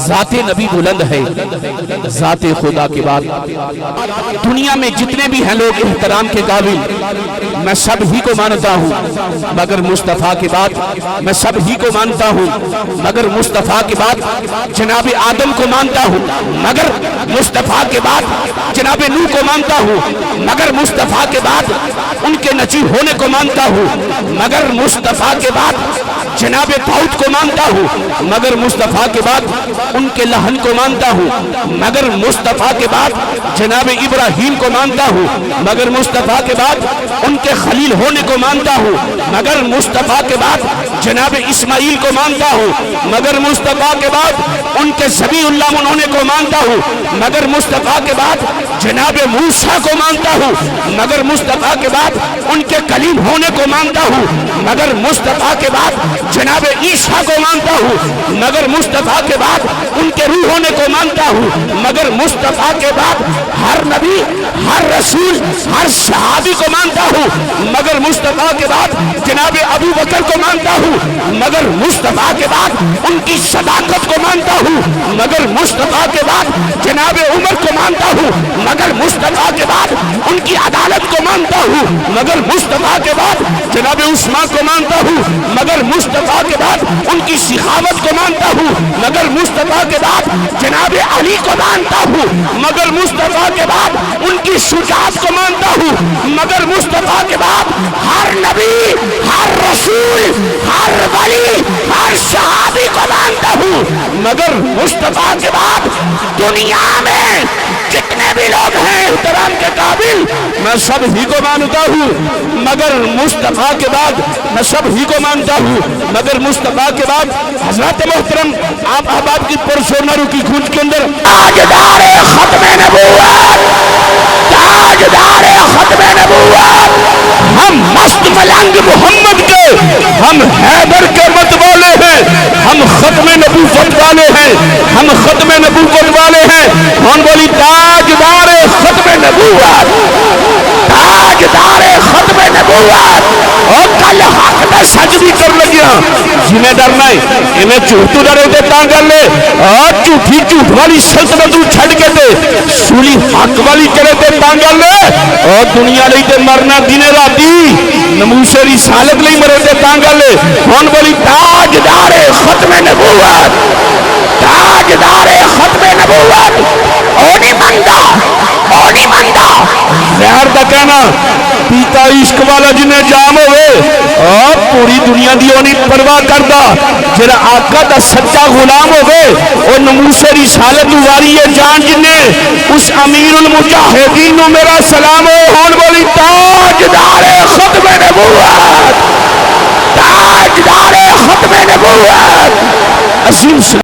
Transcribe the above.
ذات نبی بلند ہے، ذات خدا کے بعد دنیا میں جتنے بھی ہیں لوگ احترام کے قابل، میں سب ہی کو مانتا ہوں مگر مصطفیٰ کے بعد، میں سب ہی کو مانتا ہوں مگر مصطفیٰ کے بعد جناب آدم کو مانتا ہوں، مگر مصطفیٰ کے بعد جناب نوح کو مانتا ہوں، مگر مصطفیٰ کے بعد ان کے نچی ہونے کو مانتا ہوں، مگر مصطفیٰ کے بعد جناب داؤد کو مانتا ہوں، مگر مصطفیٰ کے بعد ان کے لہن کو مانتا ہوں، مگر مصطفیٰ کے بعد جناب ابراہیم کو مانتا ہوں، مگر مصطفیٰ کے بعد ان کے خلیل ہونے کو مانتا ہوں، مگر مصطفیٰ کے بعد جناب اسماعیل کو مانتا ہوں، مگر مصطفیٰ کے بعد ان کے ذبیح اللہ ہونے کو مانتا ہوں، مگر مصطفیٰ کے بعد جناب موسیٰ کو مانتا ہوں، مگر مصطفیٰ کے بعد ان کے کلیم ہونے کو مانتا ہوں، مگر مصطفیٰ کے بعد جناب عیسیٰ کو مانتا ہوں، مگر مصطفیٰ کے بعد ان کے روح ہونے کو مانتا ہوں، مگر مصطفیٰ کے بعد ہر نبی، ہر رسول، ہر صحابی کو مانتا ہوں، مگر مصطفیٰ کے بعد جناب ابو بکر کو مانتا ہوں، مگر مصطفیٰ کے بعد ان کی صداقت کو مانتا ہوں، مگر مصطفیٰ کے بعد جناب عمر کو مانتا ہوں، مگر مصطفیٰ کے بعد ان کی عدالت کو مانتا ہوں، مگر مصطفیٰ کے بعد جناب عثمان کو مانتا ہوں، مگر مصطفیٰ کے بعد ان کی سخاوت کو مانتا ہوں، مگر مصطفیٰ کے بعد جناب علی کو مانتا ہوں، مگر مصطفیٰ کے بعد ان کی شجاعت کو مانتا ہوں، مگر مصطفیٰ کے بعد ہر نبی، ہر رسول، ہر ولی، ہر صحابی کو مانتا ہوں، مگر مصطفیٰ کے بعد دنیا میں جتنے بھی لوگ ہیں احترام کے قابل میں سب ہی کو مانتا ہوں، مگر مصطفیٰ کے بعد میں سب ہی کو مانتا ہوں، مگر مصطفیٰ کے بعد حضرت محترم آپ احباب کی پرسونروں کی گونج کے اندر تاجدار ختم نبوت، تاجدار ختم نبوت، ہم مست ملنگ محمد کے، ہم حیدر کے مت والے ہیں، ہم ختم نبوت والے ہیں، ہم ختم نبوت والے ہیں، کون بولی تاجدار ختم نبوت، تاجدار ختم نبوت، اور کل حق میں سج بھی کر لگیا جنہیں ڈرنا ہے انہیں جھوٹو ڈرے دے تانگل لے اور جھوٹی جھوٹ والی سلطنتوں چھڑ کے دے سولی حق والی کرے دے تانگل لے اور دنیا لئی دے مرنا دینے راتی نموس رسالت لئی مرے دے تانگل لے کون بولی تاجدار ختم نبوت، تاجدار ختم نبوت، اونی مندہ، اونی مندہ زہر دا کہنا پیتا عشق والا جنہیں جام ہوئے اور پوری دنیا دی ہونی پرواہ کردہ جرا آقا دا سچا غلام ہوئے اور نموس رسالت واری جان جنہیں اس امیر المجاہدین نو میرا سلام ہو ہون بولی تاجدار ختم نبوت، تاجدار ختم نبوت عظیم